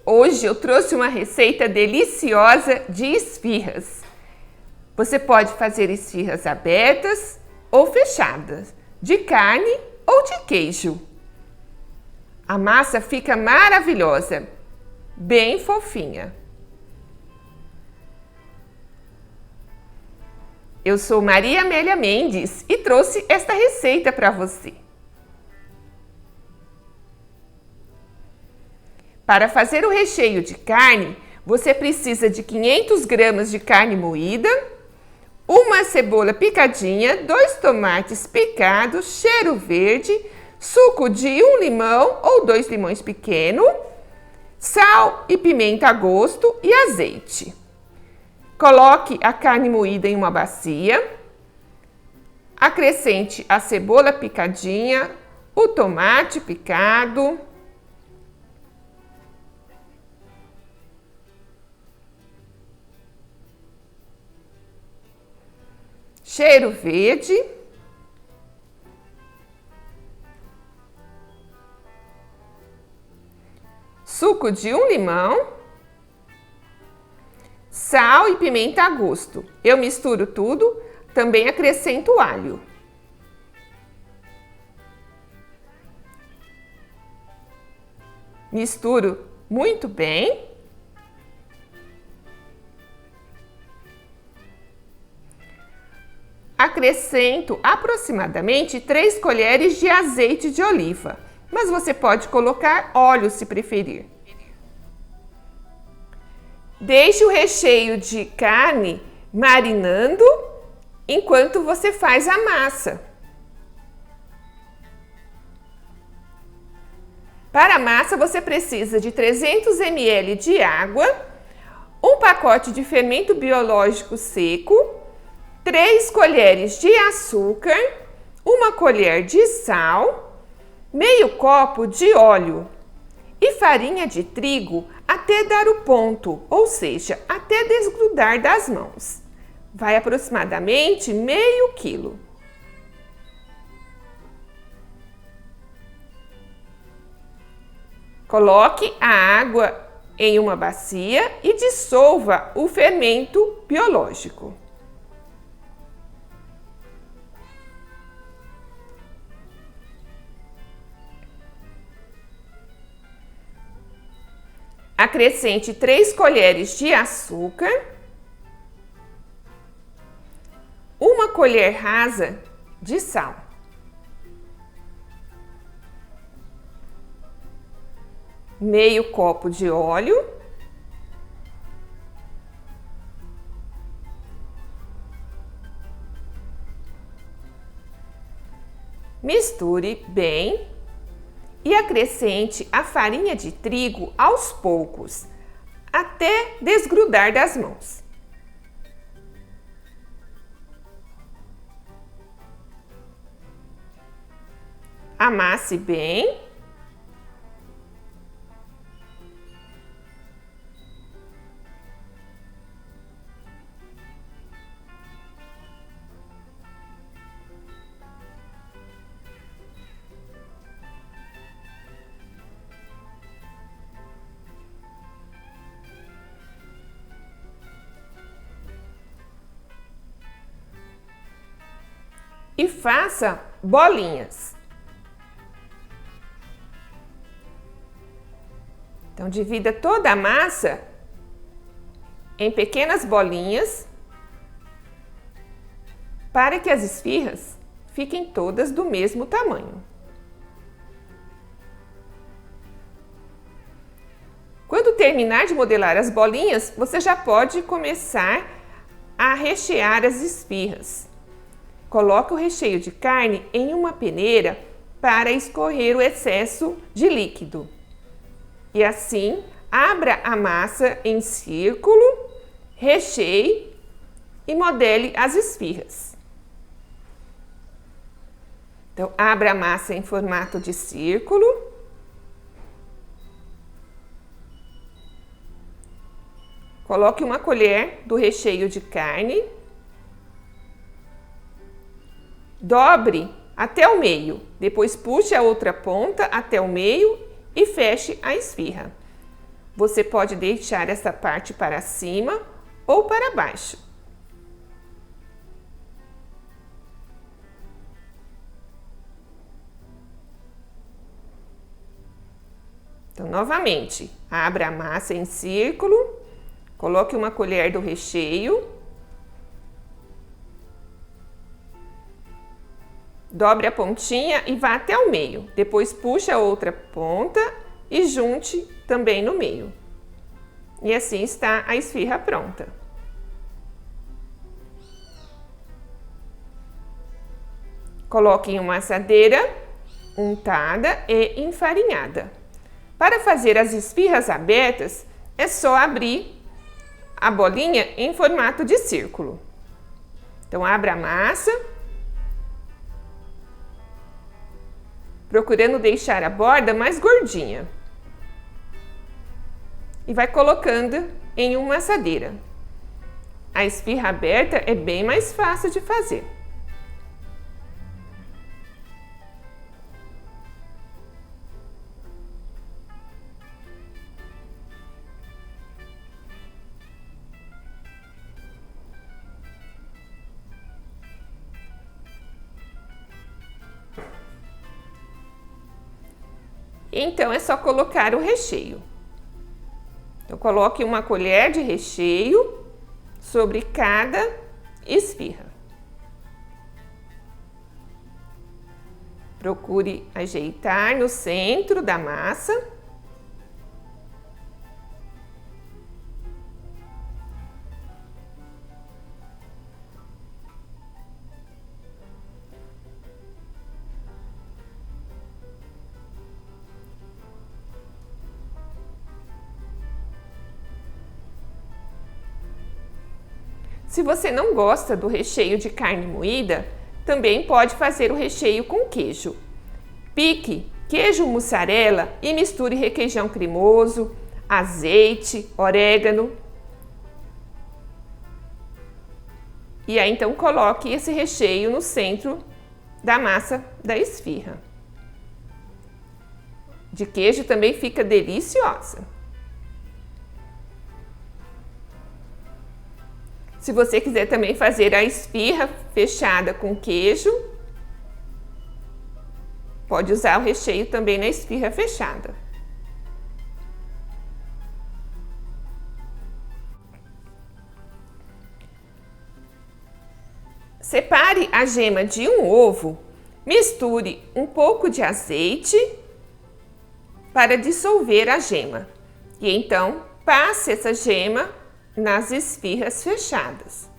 Hoje eu trouxe uma receita deliciosa de esfirras. Você pode fazer esfirras abertas ou fechadas, de carne ou de queijo. A massa fica maravilhosa, bem fofinha. Eu sou Maria Amélia Mendes e trouxe esta receita para você. Para fazer o recheio de carne, você precisa de 500 gramas de carne moída, uma cebola picadinha, 2 tomates picados, cheiro verde, suco de 1 limão ou 2 limões pequenos, sal e pimenta a gosto e azeite. Coloque a carne moída em uma bacia, acrescente a cebola picadinha, o tomate picado, cheiro verde, suco de 1 limão, sal e pimenta a gosto. Eu misturo tudo, também acrescento alho. Misturo muito bem. Acrescento aproximadamente 3 colheres de azeite de oliva, mas você pode colocar óleo se preferir. Deixe o recheio de carne marinando enquanto você faz a massa. Para a massa você precisa de 300 ml de água, um pacote de fermento biológico seco, 3 colheres de açúcar, 1 colher de sal, meio copo de óleo e farinha de trigo até dar o ponto, ou seja, até desgrudar das mãos. Vai aproximadamente meio quilo. Coloque a água em uma bacia e dissolva o fermento biológico. Acrescente 3 colheres de açúcar, 1 colher rasa de sal. Meio copo de óleo. Misture bem. E acrescente a farinha de trigo aos poucos, até desgrudar das mãos. Amasse bem. E faça bolinhas. Então, divida toda a massa em pequenas bolinhas para que as esfirras fiquem todas do mesmo tamanho. Quando terminar de modelar as bolinhas, você já pode começar a rechear as esfirras. Coloque o recheio de carne em uma peneira para escorrer o excesso de líquido. E assim, abra a massa em círculo, recheie e modele as esfirras. Então, abra a massa em formato de círculo. Coloque 1 colher do recheio de carne. Dobre até o meio, depois puxe a outra ponta até o meio e feche a esfirra. Você pode deixar essa parte para cima ou para baixo. Então, novamente, abra a massa em círculo, coloque uma colher do recheio, dobre a pontinha e vá até o meio. Depois puxe a outra ponta e junte também no meio. E assim está a esfirra pronta. Coloque em uma assadeira untada e enfarinhada. Para fazer as esfirras abertas, é só abrir a bolinha em formato de círculo. Então, abra a massa, procurando deixar a borda mais gordinha. E vai colocando em uma assadeira. A esfirra aberta é bem mais fácil de fazer. Então, é só colocar o recheio. Então, coloque uma colher de recheio sobre cada esfirra. Procure ajeitar no centro da massa. Se você não gosta do recheio de carne moída, também pode fazer o recheio com queijo. Pique queijo mussarela e misture requeijão cremoso, azeite, orégano. E aí então coloque esse recheio no centro da massa da esfirra. De queijo também fica deliciosa. Se você quiser também fazer a esfirra fechada com queijo, pode usar o recheio também na esfirra fechada. Separe a gema de um ovo, misture um pouco de azeite para dissolver a gema e então passe essa gema nas esfirras fechadas.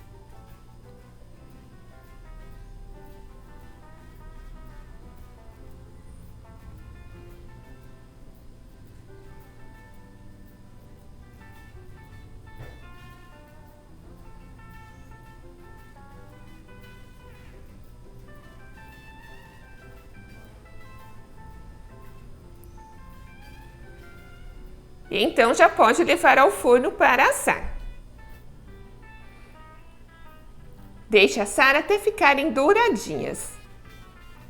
E então já pode levar ao forno para assar. Deixe assar até ficarem douradinhas.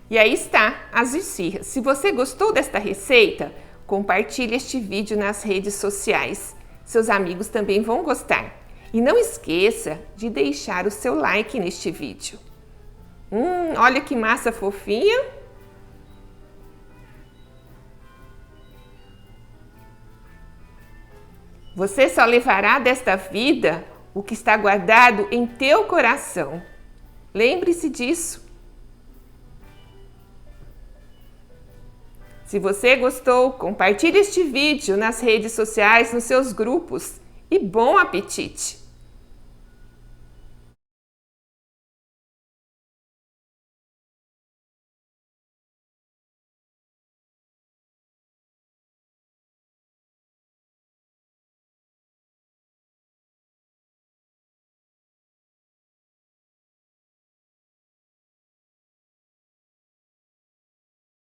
E aí está as esfirras. Se você gostou desta receita, compartilhe este vídeo nas redes sociais. Seus amigos também vão gostar. E não esqueça de deixar o seu like neste vídeo. Olha que massa fofinha! Você só levará desta vida o que está guardado em teu coração. Lembre-se disso. Se você gostou, compartilhe este vídeo nas redes sociais, nos seus grupos e bom apetite!